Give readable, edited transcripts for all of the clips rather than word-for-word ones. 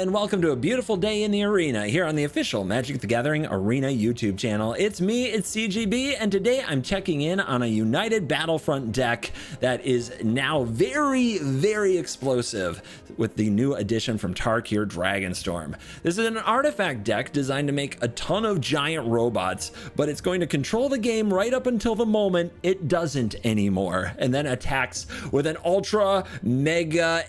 and welcome to a beautiful day in the arena here on the official Magic the Gathering Arena YouTube channel. It's me, it's CGB, and today I'm checking in on a United Battlefront deck that is now very explosive with the new addition from Tarkir, Dragonstorm. This is an artifact deck designed to make a ton of giant robots, but it's going to control the game right up until the moment it doesn't anymore, and then attacks with an ultra mega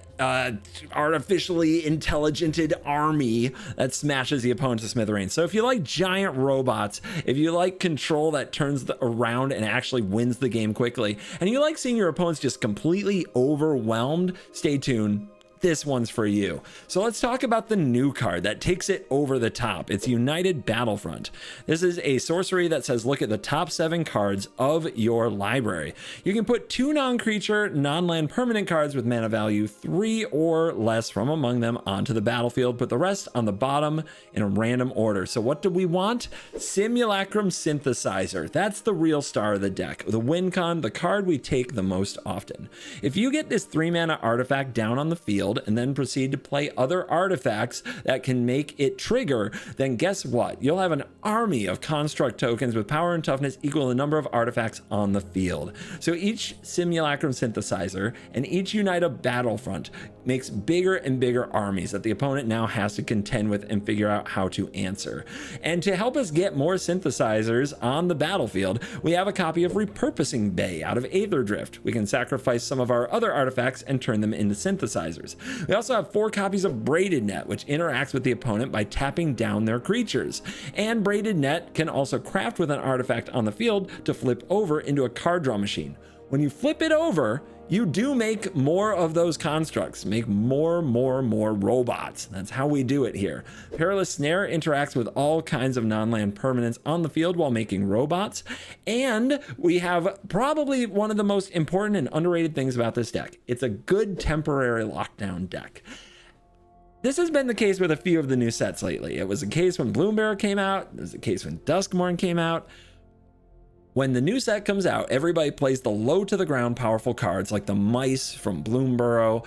artificially intelligented army that smashes the opponent to smithereens. So if you like giant robots, if you like control that turns around and actually wins the game quickly, and you like seeing your opponents just completely overwhelmed, stay tuned. This one's for you. So let's talk about the new card that takes it over the top. It's United Battlefront. This is a sorcery that says look at the top 7 cards of your library. You can put 2 non-creature, non-land permanent cards with mana value 3 or less from among them onto the battlefield. Put the rest on the bottom in a random order. So what do we want? Simulacrum Synthesizer. That's the real star of the deck. The win con, the card we take the most often. If you get this 3 mana artifact down on the field and then proceed to play other artifacts that can make it trigger, then guess what? You'll have an army of construct tokens with power and toughness equal to the number of artifacts on the field. So each Simulacrum Synthesizer and each United Battlefront makes bigger and bigger armies that the opponent now has to contend with and figure out how to answer. And to help us get more synthesizers on the battlefield, we have a copy of Repurposing Bay out of Aether Drift. We can sacrifice some of our other artifacts and turn them into synthesizers. We also have 4 copies of Braided Net, which interacts with the opponent by tapping down their creatures. And Braided Net can also craft with an artifact on the field to flip over into a card draw machine. When you flip it over, you do make more of those constructs, make more robots. That's how we do it here. Perilous Snare interacts with all kinds of non-land permanents on the field while making robots. And we have probably one of the most important and underrated things about this deck. It's a good temporary lockdown deck. This has been the case with a few of the new sets lately. It was the case when Bloombearer came out. It was the case when Duskmourn came out. When the new set comes out, everybody plays the low to the ground powerful cards like the mice from Bloomburrow,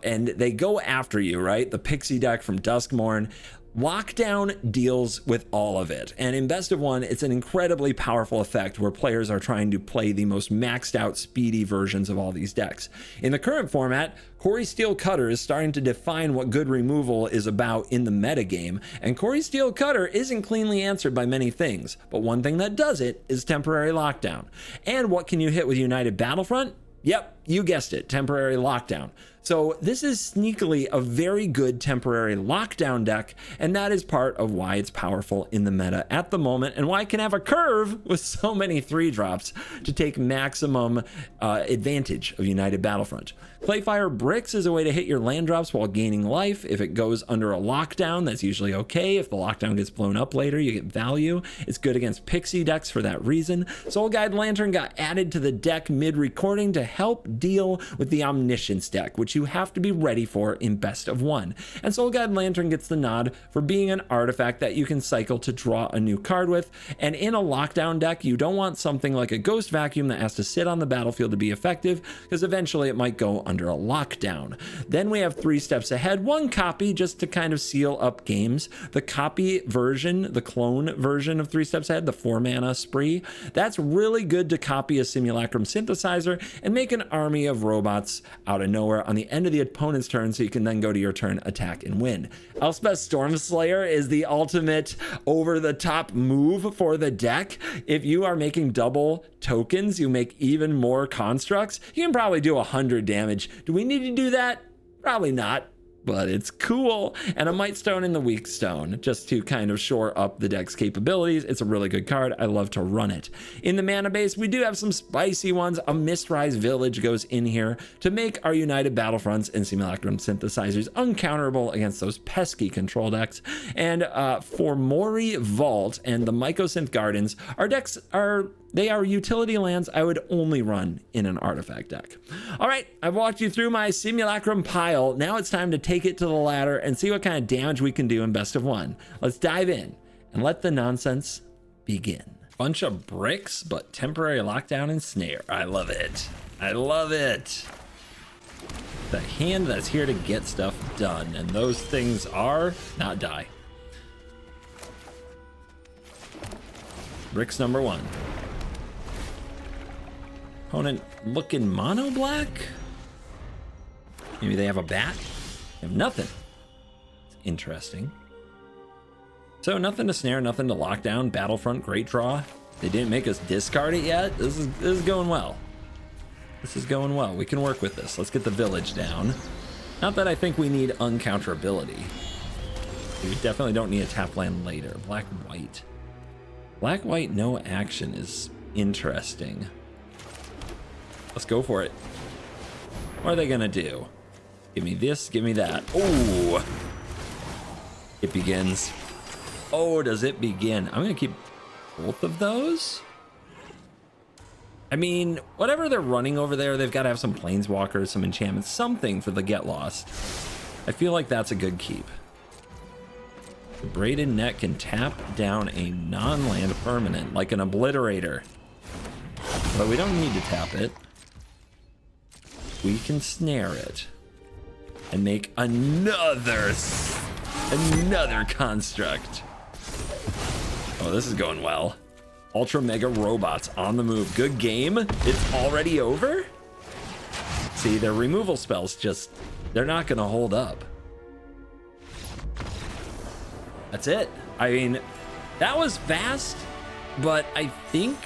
and they go after you, right? The pixie deck from Duskmourn. Lockdown deals with all of it, and in Best of One, it's an incredibly powerful effect where players are trying to play the most maxed out speedy versions of all these decks. In the current format, Corey Steel Cutter is starting to define what good removal is about in the metagame, and Corey Steel Cutter isn't cleanly answered by many things, but one thing that does it is temporary lockdown. And what can you hit with United Battlefront? Yep, you guessed it, temporary lockdown. So this is sneakily a very good temporary lockdown deck, and that is part of why it's powerful in the meta at the moment and why it can have a curve with so many 3-drops to take maximum advantage of United Battlefront. Clayfire Bricks is a way to hit your land drops while gaining life. If it goes under a lockdown, that's usually okay. If the lockdown gets blown up later, you get value. It's good against pixie decks for that reason. Soul Guide Lantern got added to the deck mid-recording to help deal with the Omniscience deck, which you have to be ready for in Best of One. And Soul Guide Lantern gets the nod for being an artifact that you can cycle to draw a new card with. And in a lockdown deck, you don't want something like a Ghost Vacuum that has to sit on the battlefield to be effective, because eventually it might go under a lockdown. Then we have 3 steps ahead, 1 copy just to kind of seal up games. The copy version, the clone version of 3 steps ahead, the 4 mana spree, that's really good to copy a Simulacrum Synthesizer and make an army of robots out of nowhere on the end of the opponent's turn, so you can then go to your turn, attack, and win. Elspeth Stormslayer is the ultimate over-the-top move for the deck. If you are making double tokens, you make even more constructs. You can probably do 100 damage. Do we need to do that? Probably not, but it's cool. And a Might Stone in the Weak Stone, just to kind of shore up the deck's capabilities. It's a really good card. I love to run it. In the mana base, we do have some spicy ones. A Mistrise Village goes in here to make our United Battlefronts and Simulacrum Synthesizers uncounterable against those pesky control decks. And for Mori Vault and the Mycosynth Gardens, our decks are utility lands I would only run in an artifact deck. All right, I've walked you through my Simulacrum pile. Now it's time to take it to the ladder and see what kind of damage we can do in Best of One. Let's dive in and let the nonsense begin. Bunch of bricks, but temporary lockdown and snare. I love it. I love it. The hand that's here to get stuff done, and those things are not die. Bricks number 1. Opponent looking mono black. Maybe they have a bat. They have nothing. It's interesting. So nothing to snare, nothing to lock down. Battlefront, great draw. They didn't make us discard it yet. This is going well. This is going well. We can work with this. Let's get the village down. Not that I think we need uncounterability. We definitely don't need a tap land later. Black, white. Black, white, no action is interesting. Let's go for it. What are they gonna do? Give me this, give me that. Oh, it begins. Oh, does it begin? I'm gonna keep both of those. I mean, whatever they're running over there, they've got to have some planeswalkers, some enchantments, something for the get lost. I feel like that's a good keep. The braided net can tap down a non-land permanent, like an obliterator. But we don't need to tap it. We can snare it and make another construct. Oh, this is going well. Ultra mega robots on the move. Good game. It's already over? See, their removal spells they're not gonna hold up. That's it. I mean, that was fast, but I think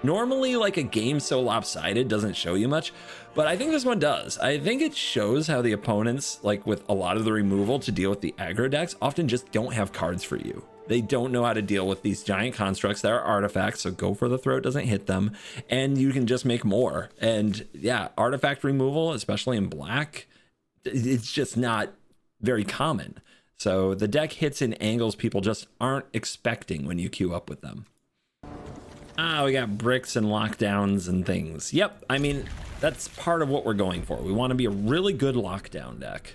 normally like a game so lopsided doesn't show you much, but I think this one does. I think it shows how the opponents, like with a lot of the removal to deal with the aggro decks, often just don't have cards for you. They don't know how to deal with these giant constructs that are artifacts, so go for the throat doesn't hit them, and you can just make more. And yeah, artifact removal, especially in black, it's just not very common. So the deck hits in angles people just aren't expecting when you queue up with them. Ah, we got bricks and lockdowns and things. Yep, I mean, that's part of what we're going for. We want to be a really good lockdown deck,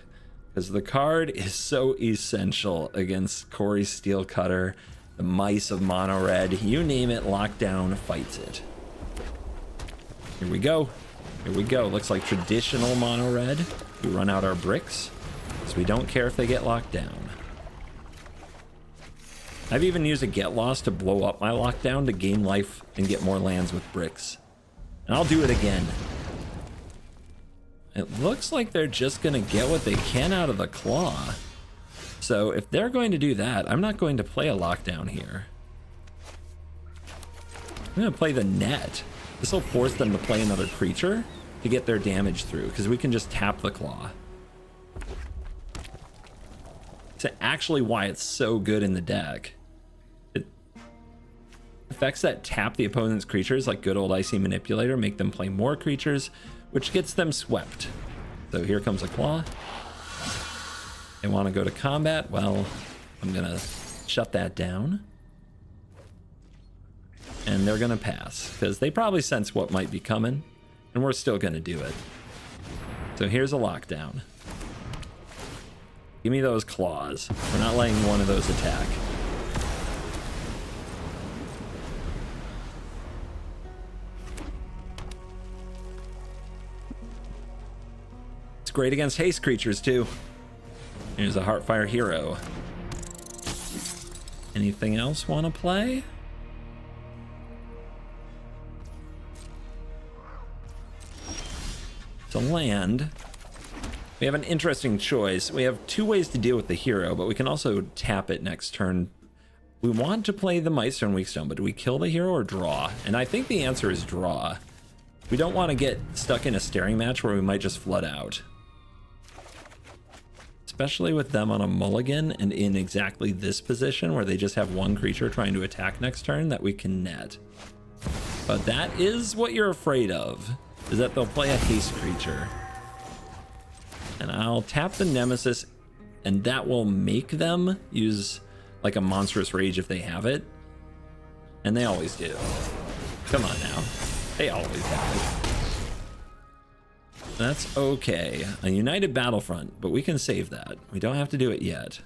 because the card is so essential against Corey's Steel Cutter, the mice of mono red, you name it, lockdown fights it. Here we go. Here we go. Looks like traditional mono red. We run out our bricks, so we don't care if they get locked down. I've even used a get lost to blow up my lockdown to gain life and get more lands with bricks. And I'll do it again. It looks like they're just gonna get what they can out of the claw. So if they're going to do that, I'm not going to play a lockdown here. I'm gonna play the net. This will force them to play another creature to get their damage through, because we can just tap the claw. It's actually why it's so good in the deck. It effects that tap the opponent's creatures, like good old Icy Manipulator, make them play more creatures, which gets them swept. So here comes a claw. They want to go to combat. Well, I'm gonna shut that down. And they're gonna pass, because they probably sense what might be coming, and we're still gonna do it. So here's a lockdown. Give me those claws. We're not letting one of those attack. It's great against haste creatures too. Here's a Heartfire Hero. Anything else want to play? To land, we have an interesting choice. We have two ways to deal with the hero, but we can also tap it next turn. We want to play the Mightstone Weakstone, but do we kill the hero or draw? And I think the answer is draw. We don't want to get stuck in a staring match where we might just flood out. Especially with them on a mulligan and in exactly this position where they just have one creature trying to attack next turn that we can net. But that is what you're afraid of, is that they'll play a haste creature. And I'll tap the Nemesis, and that will make them use like a Monstrous Rage if they have it. And they always do. Come on now. They always have it. That's okay. A United Battlefront, but we can save that. We don't have to do it yet.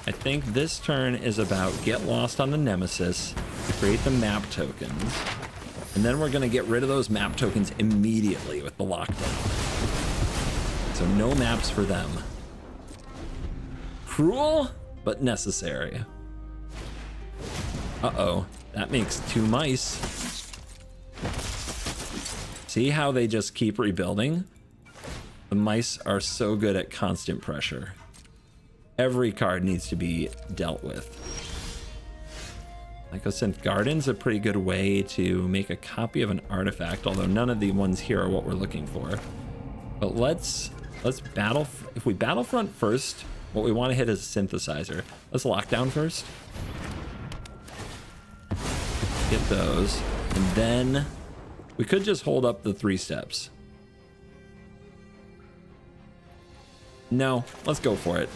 I think this turn is about get lost on the Nemesis to create the map tokens. And then we're going to get rid of those map tokens immediately with the lockdown. So no maps for them. Cruel, but necessary. Uh-oh, that makes 2 mice. See how they just keep rebuilding? The mice are so good at constant pressure. Every card needs to be dealt with. Lycosynth Garden's a pretty good way to make a copy of an artifact, although none of the ones here are what we're looking for. But let's battle. If we Battlefront first, what we want to hit is a synthesizer. Let's lock down first. Get those. And then we could just hold up the 3 steps. No, let's go for it.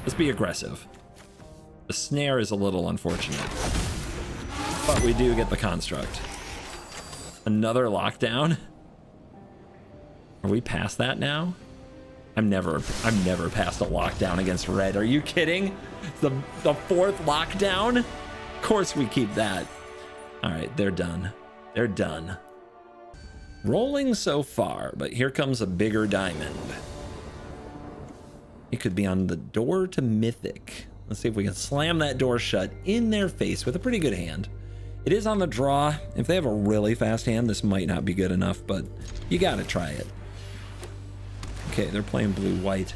Let's be aggressive. The snare is a little unfortunate, but we do get the construct. Another lockdown. Are we past that now? I'm never past a lockdown against red. Are you kidding? The 4th lockdown? Of course we keep that. All right, they're done. They're done. Rolling so far, but here comes a bigger diamond. It could be on the door to Mythic. Let's see if we can slam that door shut in their face with a pretty good hand. It is on the draw. If they have a really fast hand, this might not be good enough, but you gotta try it. Okay, they're playing blue-white.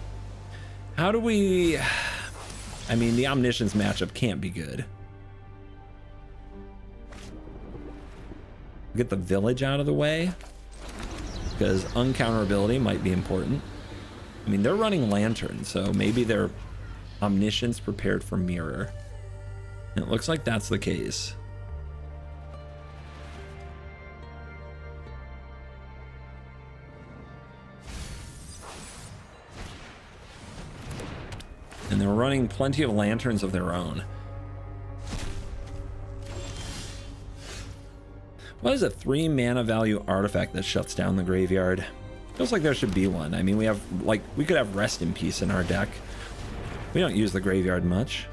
How do we... I mean, the Omniscience matchup can't be good. Get the village out of the way, because uncounterability might be important. I mean, they're running Lantern, so maybe they're Omniscience prepared for Mirror. And it looks like that's the case. And they're running plenty of Lanterns of their own. What is a 3 mana value artifact that shuts down the graveyard? Feels like there should be one. I mean, we could have Rest in Peace in our deck. We don't use the graveyard much.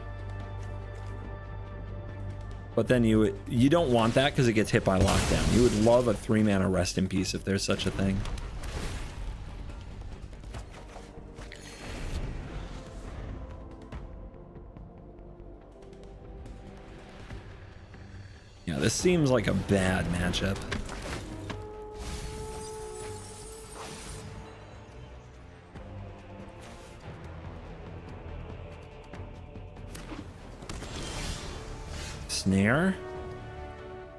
But then you don't want that because it gets hit by lockdown. You would love a 3 mana Rest in Peace if there's such a thing. Yeah, this seems like a bad matchup. Snare?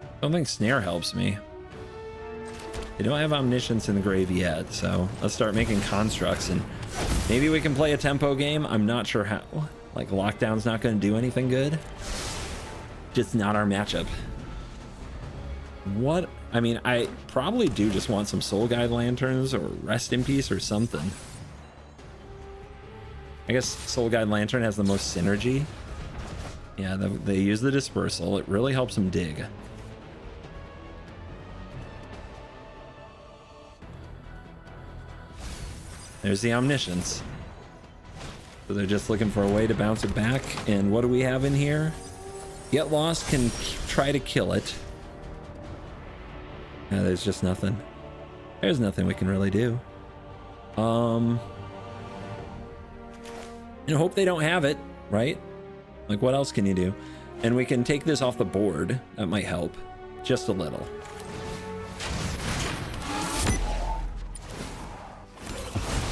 I don't think Snare helps me. They don't have Omniscience in the grave yet, so let's start making constructs and maybe we can play a tempo game. I'm not sure how. Like, Lockdown's not going to do anything good. Just not our matchup. What? I mean, I probably do just want some Soul Guide Lanterns or Rest in Peace or something. I guess Soul Guide Lantern has the most synergy. Yeah, they use the dispersal. It really helps them dig. There's the Omniscience. So they're just looking for a way to bounce it back. And what do we have in here? Get Lost can try to kill it. Yeah, there's just nothing. There's nothing we can really do. And hope they don't have it, right? Like, what else can you do? And we can take this off the board. That might help. Just a little.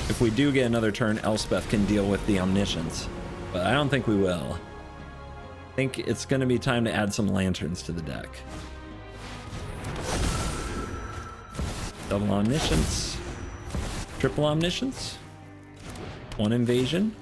If we do get another turn, Elspeth can deal with the Omniscience. But I don't think we will. I think it's going to be time to add some Lanterns to the deck. Double Omniscience. Triple Omniscience. 1 Invasion.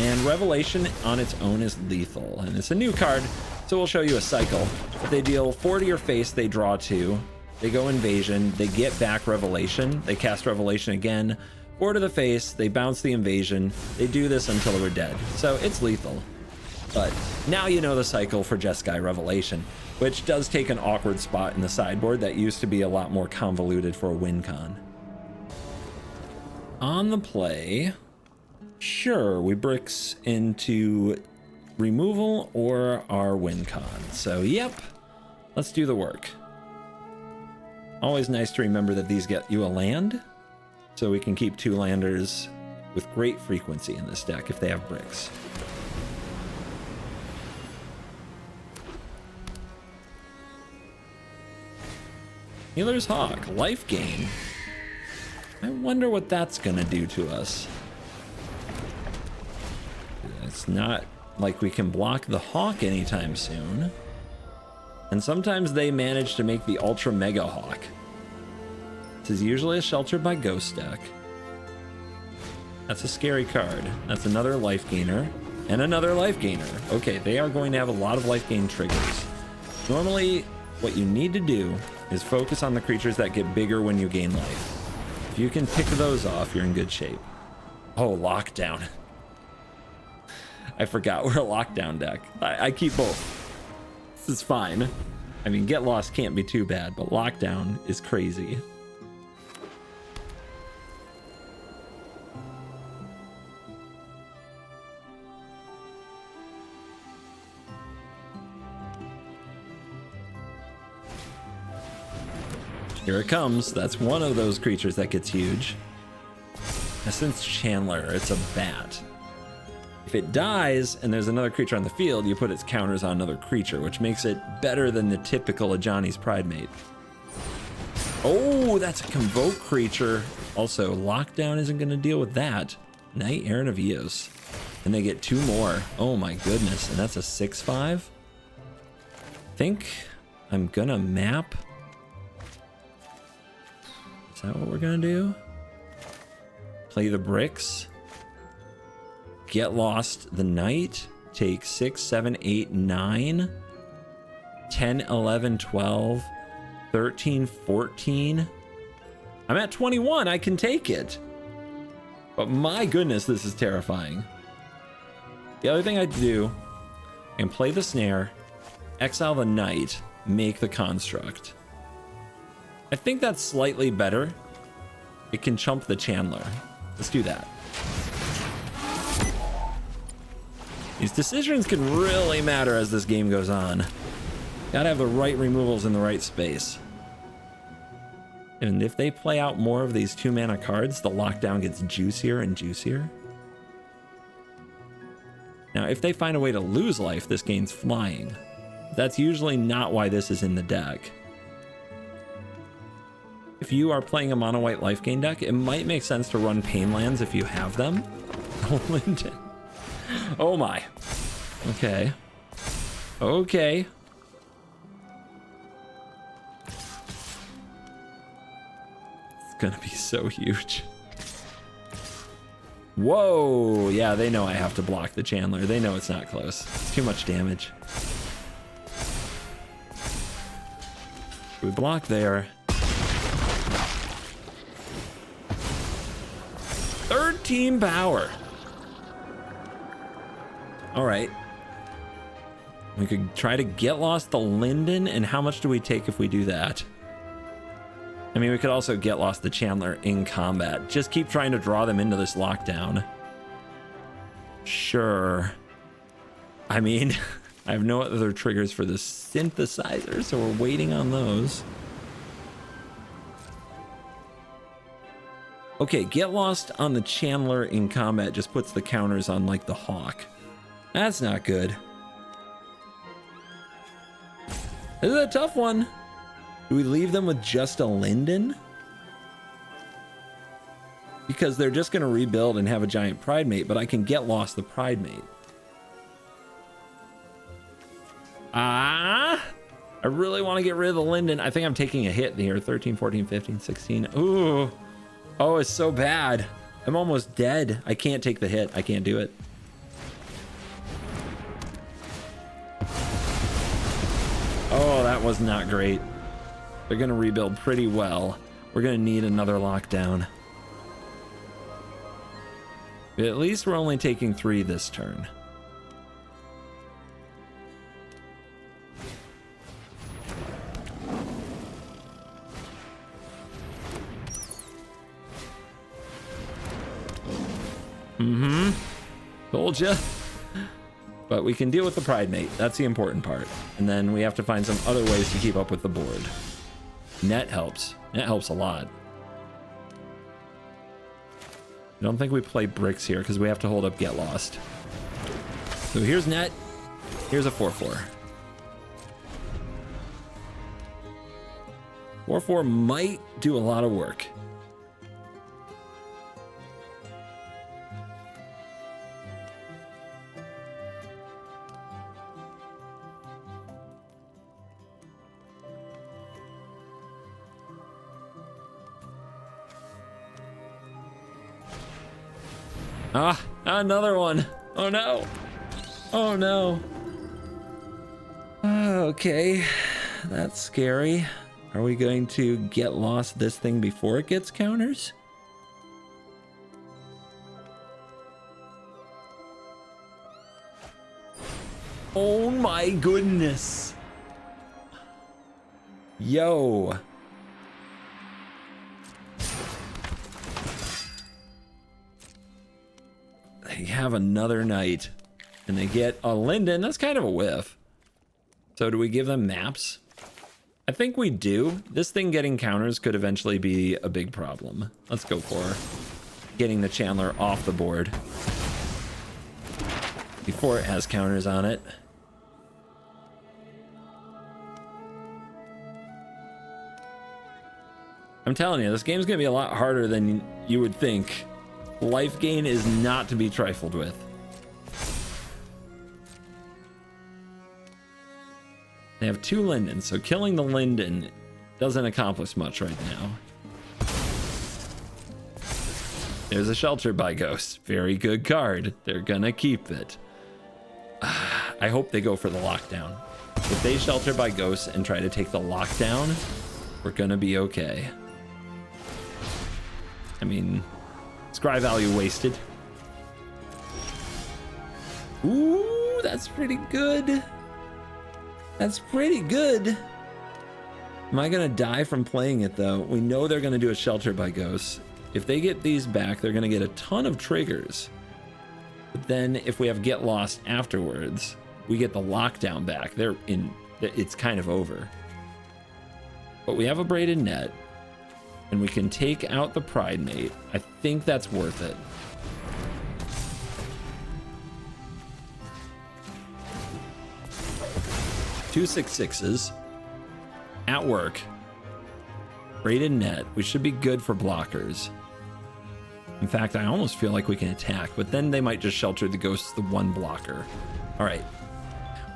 And Revelation on its own is lethal, and it's a new card, so we'll show you a cycle. If they deal 4 to your face, they draw 2. They go Invasion, they get back Revelation, they cast Revelation again, 4 to the face, they bounce the Invasion, they do this until we're dead. So it's lethal. But now you know the cycle for Jeskai Revelation, which does take an awkward spot in the sideboard that used to be a lot more convoluted for a win con. On the play... Sure, we bricks into removal or our win con. So, yep, let's do the work. Always nice to remember that these get you a land, so we can keep 2 landers with great frequency in this deck if they have bricks. Healer's Hawk, life gain. I wonder what that's gonna do to us. It's not like we can block the Hawk anytime soon. And sometimes they manage to make the Ultra Mega Hawk. This is usually a Sheltered by Ghost deck. That's a scary card. That's another life gainer and another life gainer. Okay, they are going to have a lot of life gain triggers. Normally, what you need to do is focus on the creatures that get bigger when you gain life. If you can pick those off, you're in good shape. Oh, Lockdown. I forgot we're a Lockdown deck. I keep both. This is fine. I mean, Get Lost can't be too bad, but Lockdown is crazy. Here it comes. That's one of those creatures that gets huge. Essence Chandler, it's a bat. If it dies and there's another creature on the field, you put its counters on another creature, which makes it better than the typical Ajani's Pridemate. Oh, that's a Convoke creature. Also, Lockdown isn't going to deal with that. Knight Aaron of Eos. And they get 2 more. Oh my goodness. And that's a 6/5. I think I'm going to map. Is that what we're going to do? Play the bricks. Get Lost the Knight. Take 6, 7, 8, 9, 10, 11, 12, 13, 14. I'm at 21. I can take it. But my goodness, this is terrifying. The other thing I do, and play the snare, exile the Knight, make the construct. I think that's slightly better. It can chump the Chandler. Let's do that. These decisions can really matter as this game goes on. Gotta have the right removals in the right space. And if they play out more of these 2-mana cards, the Lockdown gets juicier and juicier. Now, if they find a way to lose life, this gains flying. That's usually not why this is in the deck. If you are playing a mono white life gain deck, it might make sense to run Pain Lands if you have them. Oh, Linden. Oh my. Okay. Okay. It's gonna be so huge. Whoa. Yeah, they know I have to block the Chandler. They know it's not close. It's too much damage. We block there. 13 power. All right. We could try to Get Lost the Linden, and how much do we take if we do that? I mean, we could also Get Lost the Chandler in combat. Just keep trying to draw them into this Lockdown. Sure. I mean, I have no other triggers for the Synthesizer, so we're waiting on those. Okay, Get Lost on the Chandler in combat just puts the counters on, like, the Hawk. That's not good. This is a tough one. Do we leave them with just a Linden? Because they're just going to rebuild and have a giant Pridemate, but I can Get Lost the Pridemate. I really want to get rid of the Linden. I think I'm taking a hit here. 13, 14, 15, 16. Ooh. Oh, it's so bad. I'm almost dead. I can't take the hit. I can't do it. Oh, that was not great. They're going to rebuild pretty well. We're going to need another Lockdown. But at least we're only taking 3 this turn. Told ya. But we can deal with the Pridemate. That's the important part. And then we have to find some other ways to keep up with the board. Net helps. That helps a lot. I don't think we play bricks here because we have to hold up Get Lost. So here's net. Here's a 4/4. 4/4 might do a lot of work. Ah, another one. Oh no. Oh no. Okay, that's scary. Are we going to Get Lost this thing before it gets counters? Oh my goodness. Yo. They have another night and they get a Linden. That's kind of a whiff. So do we give them maps? I think we do. This thing getting counters could eventually be a big problem. Let's go for getting the Chandler off the board before it has counters on it. I'm telling you, this game's gonna be a lot harder than you would think. Life gain is not to be trifled with. They have 2 Lindens, so killing the Linden doesn't accomplish much right now. There's a Shelter by Ghost. Very good card. They're gonna keep it. I hope they go for the lockdown. If they Shelter by Ghost and try to take the lockdown, we're gonna be okay. I mean, scry value wasted. Ooh, that's pretty good. That's pretty good. Am I gonna die from playing it though? We know they're gonna do a Shelter by Ghost. If they get these back, they're gonna get a ton of triggers. But then if we have Get Lost afterwards, we get the lockdown back. It's kind of over. But we have a Braided Net, and we can take out the Pride Mate. I think that's worth it. Two 6/6s at work. Braided Net. We should be good for blockers. In fact, I almost feel like we can attack, but then they might just Shelter the Ghosts, the 1 blocker. All right.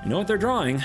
We know what they're drawing.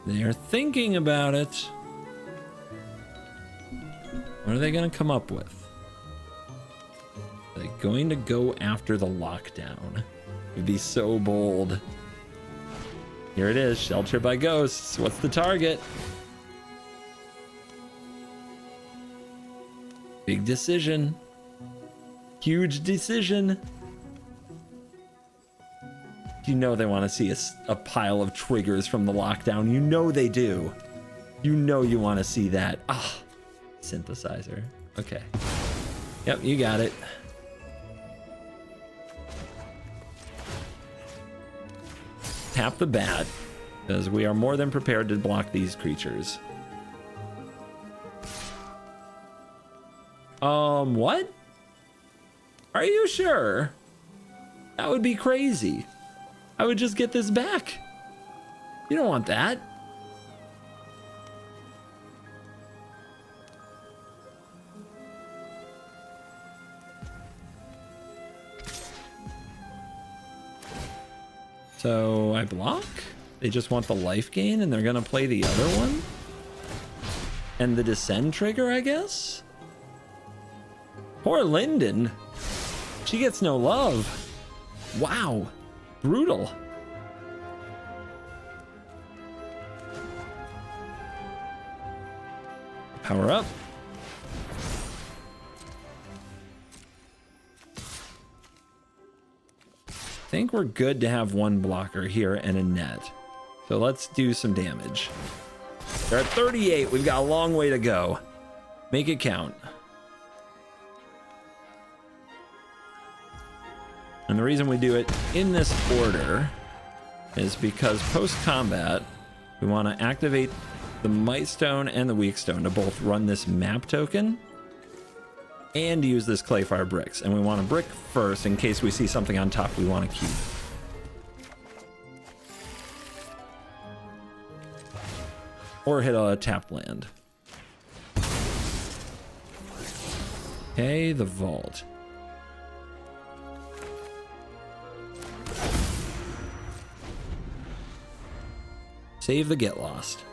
They're thinking about it. What are they going to come up with? Are they going to go after the lockdown? It'd be so bold. Here it is, Shelter by Ghosts. What's the target? Big decision. Huge decision. You know they want to see a pile of triggers from the lockdown. You know they do. You know you want to see that. Ah, synthesizer. Okay. Yep, you got it. Tap the bat, because we are more than prepared to block these creatures. What? Are you sure? That would be crazy. I would just get this back. You don't want that. So I block. They just want the life gain and they're gonna play the other one. And the descend trigger, I guess? Poor Linden. She gets no love. Wow. Brutal. Power up. I think we're good to have one blocker here and a net. So let's do some damage. They're at 38. We've got a long way to go. Make it count. And the reason we do it in this order is because post-combat, we want to activate the Might Stone and the Weak Stone to both run this map token and use this Clayfire bricks. And we want a brick first in case we see something on top we want to keep. Or hit a tapped land. Okay, the vault. Save the Get Lost.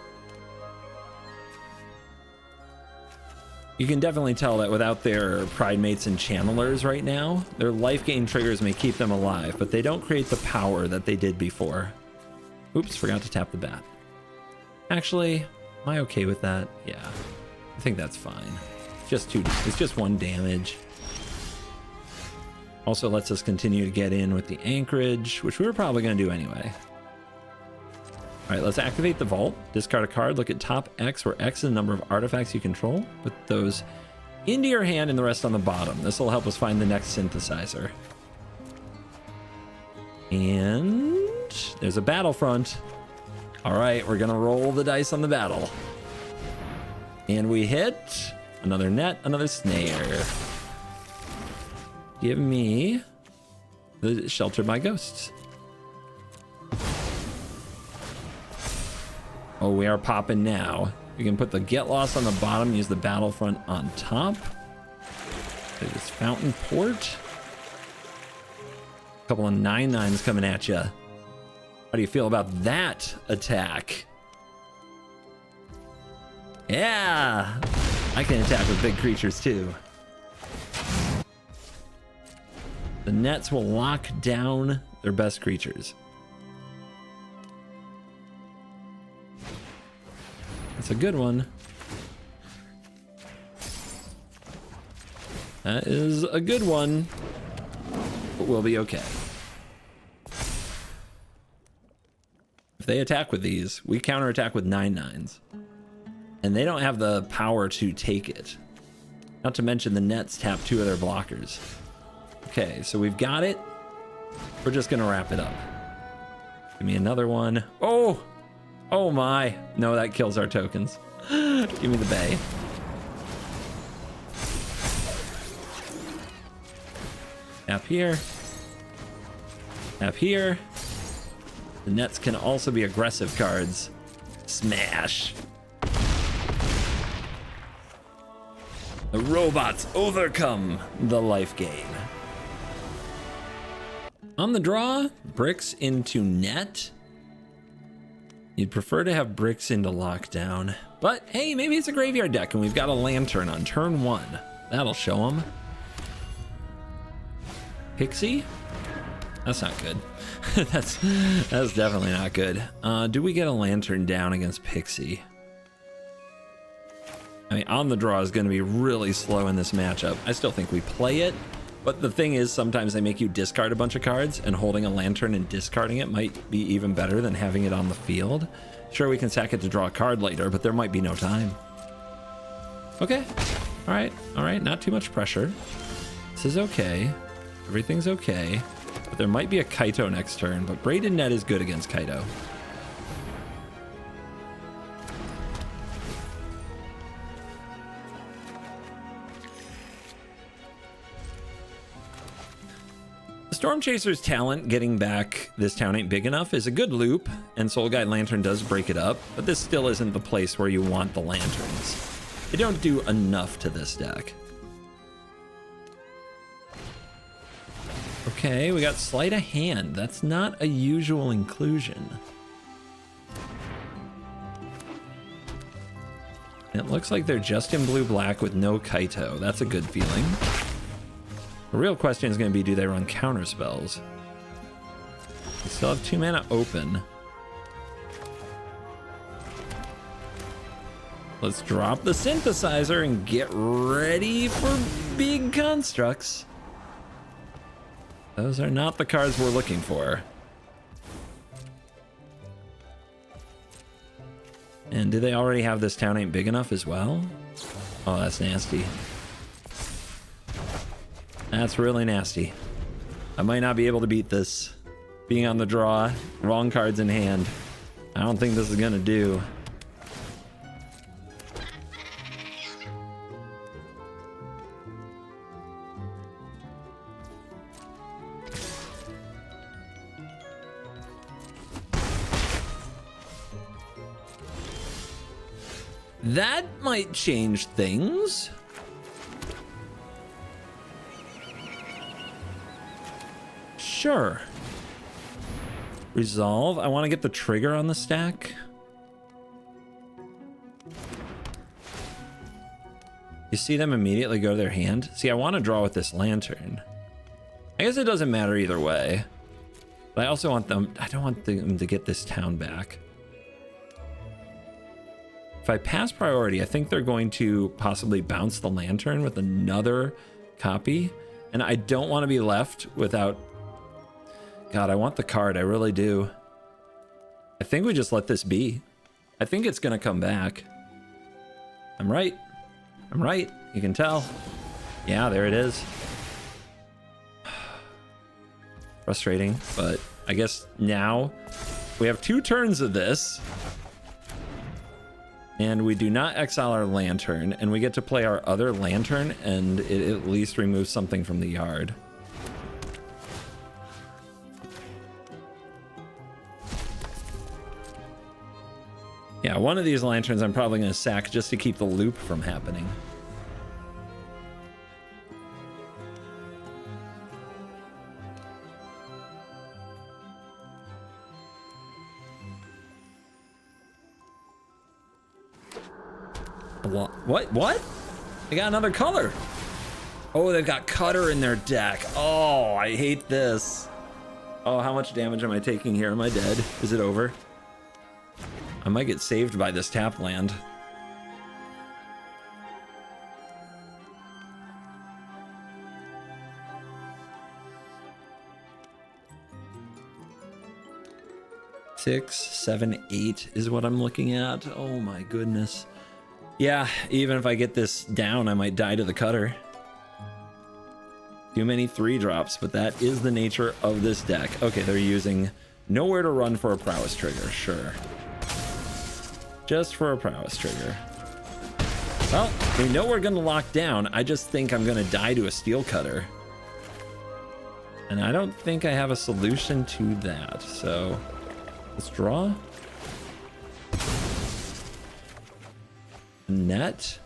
You can definitely tell that without their Pride Mates and Channelers right now, their life gain triggers may keep them alive, but they don't create the power that they did before. Oops, forgot to tap the bat. Actually, am I okay with that? Yeah, I think that's fine. It's just 1 damage. Also lets us continue to get in with the anchorage, which we were probably going to do anyway. All right, let's activate the vault. Discard a card. Look at top X, where X is the number of artifacts you control. Put those into your hand and the rest on the bottom. This will help us find the next synthesizer. And there's a Battlefront. All right, we're gonna roll the dice on the battle. And we hit another net, another snare. Give me the Sheltered by Ghosts. Oh, we are popping now. We can put the Get Lost on the bottom, use the Battlefront on top. There's Fountain Port. A couple of 9/9s coming at you. How do you feel about that attack? Yeah, I can attack with big creatures too. The nets will lock down their best creatures. That's a good one. That is a good one, but we'll be okay. If they attack with these, we counterattack with 9/9s. And they don't have the power to take it. Not to mention the nets tap 2 of their blockers. Okay, so we've got it. We're just gonna wrap it up. Give me another one. Oh! Oh my. No, that kills our tokens. Give me the bay. Tap here. Tap here. The nets can also be aggressive cards. Smash. The robots overcome the life gain. On the draw, bricks into net. You'd prefer to have bricks into lockdown, but hey, maybe it's a graveyard deck and we've got a lantern on turn 1. That'll show them. Pixie? That's not good. That's definitely not good. Do we get a lantern down against Pixie? I mean, on the draw is going to be really slow in this matchup. I still think we play it, but the thing is sometimes they make you discard a bunch of cards, and holding a lantern and discarding it might be even better than having it on the field. Sure, we can sack it to draw a card later, but there might be no time. Okay. All right, not too much pressure. This is okay. Everything's okay. But there might be a Kaito next turn, but Braided Net is good against Kaito. Storm Chaser's talent, getting back This Town Ain't Big Enough, is a good loop, and Soul Guide Lantern does break it up, but this still isn't the place where you want the lanterns. They don't do enough to this deck. Okay, we got Sleight of Hand. That's not a usual inclusion. It looks like they're just in blue-black with no Kaito. That's a good feeling. The real question is going to be, do they run counter spells? We still have 2 mana open. Let's drop the synthesizer and get ready for big constructs. Those are not the cards we're looking for. And do they already have this town ain't big enough as well? Oh, that's nasty. That's really nasty. I might not be able to beat this. Being on the draw, wrong cards in hand. I don't think this is gonna do. That might change things. Sure. Resolve. I want to get the trigger on the stack. You see them immediately go to their hand? See, I want to draw with this lantern. I guess it doesn't matter either way. But I also want them... I don't want them to get this town back. If I pass priority, I think they're going to possibly bounce the lantern with another copy. And I don't want to be left without... God, I want the card. I really do. I think we just let this be. I think it's going to come back. I'm right. I'm right. You can tell. Yeah, there it is. Frustrating, but I guess now we have 2 turns of this. And we do not exile our lantern, and we get to play our other lantern, and it at least removes something from the yard. Yeah, one of these lanterns I'm probably going to sack just to keep the loop from happening. What? They got another color. Oh, they've got Cutter in their deck. Oh, I hate this. Oh, how much damage am I taking here? Am I dead? Is it over? I might get saved by this tap land. Six, 7, 8 is what I'm looking at. Oh my goodness. Yeah, even if I get this down, I might die to the Cutter. Too many 3-drops, but that is the nature of this deck. Okay, they're using nowhere to run for a prowess trigger, sure. Just for a prowess trigger. Well, we know we're gonna lock down. I just think I'm gonna die to a steel cutter. And I don't think I have a solution to that, so let's draw. Net.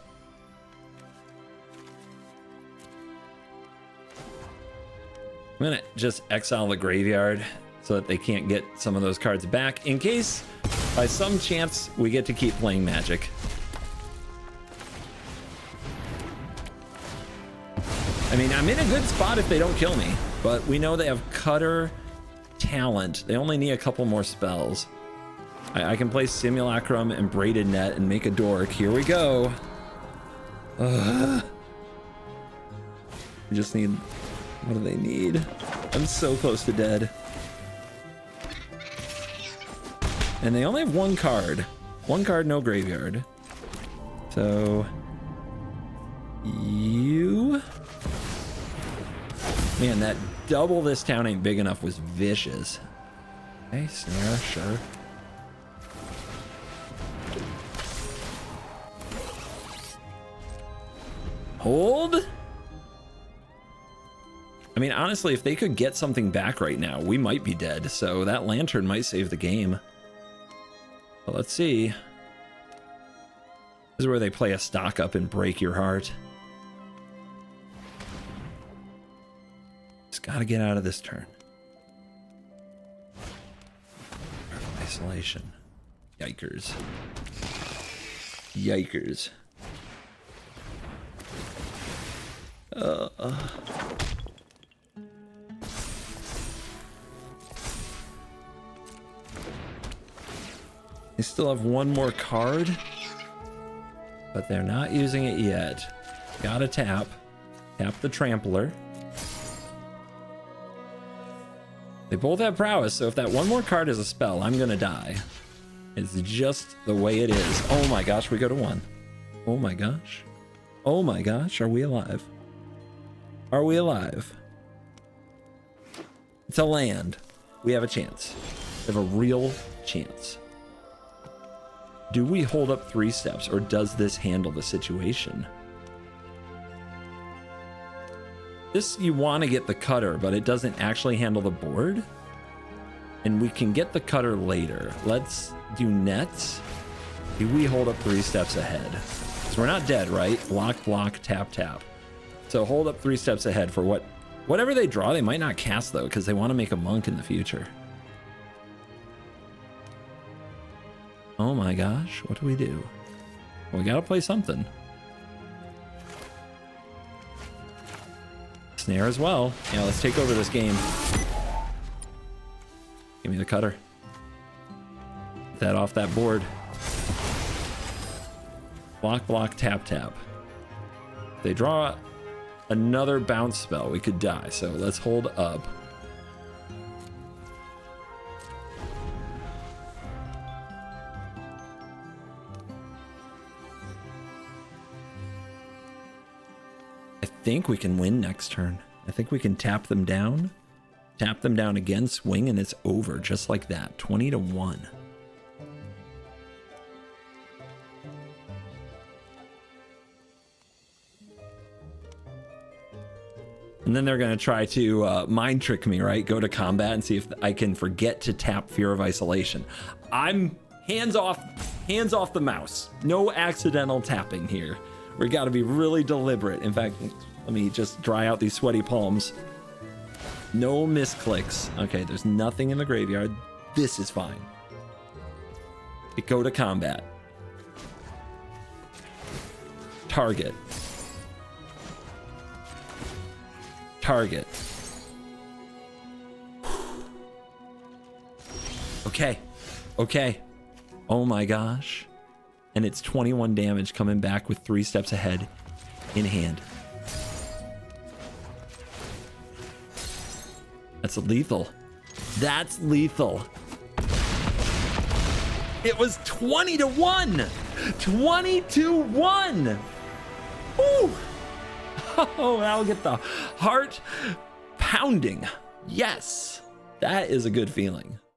I'm gonna just exile the graveyard so that they can't get some of those cards back in case by some chance we get to keep playing Magic. I mean, I'm in a good spot if they don't kill me, but we know they have Cutter talent. They only need a couple more spells. I can play Simulacrum and Braided Net and make a dork. Here we go. We just need... What do they need? I'm so close to dead. And they only have 1 card. 1 card, no graveyard. So... You... Man, that double this town ain't big enough was vicious. Okay, snare, sure. Hold? I mean, honestly, if they could get something back right now, we might be dead. So that lantern might save the game. But let's see. This is where they play a stock up and break your heart. Just gotta get out of this turn. Isolation. Yikers. Yikers. They still have 1 more card. but they're not using it yet. Gotta tap the trampler. They both have prowess, so if that one more card is a spell, I'm gonna die. It's just the way it is. Oh my gosh, we go to 1. Oh my gosh. Oh my gosh, are we alive? Are we alive? It's a land. We have a chance. We have a real chance. Do we hold up 3 steps, or does this handle the situation? This, you want to get the cutter, but it doesn't actually handle the board. And we can get the cutter later. Let's do nets. Do we hold up 3 steps ahead? So we're not dead, right? Block, block, tap, tap. So hold up 3 steps ahead for whatever they draw. They might not cast, though, because they want to make a monk in the future. Oh my gosh, what do we do? Well, we gotta play something. Snare as well. Yeah, let's take over this game. Give me the cutter. Get that off that board. Block, block, tap, tap. If they draw another bounce spell, we could die. So let's hold up. I think we can win next turn. I think we can tap them down again, swing, and it's over just like that. 20-1. And then they're going to try to mind trick me, right? Go to combat and see if I can forget to tap Fear of Isolation. I'm hands off the mouse. No accidental tapping here. We got to be really deliberate. In fact, let me just dry out these sweaty palms. No misclicks. Okay, there's nothing in the graveyard. This is fine. Go to combat. Target. Target. Okay. Okay. Oh my gosh. And it's 21 damage coming back with 3 steps ahead in hand. That's lethal. That's lethal. It was 20-1. 20-1. Woo. Oh, I'll get the heart pounding. Yes, that is a good feeling.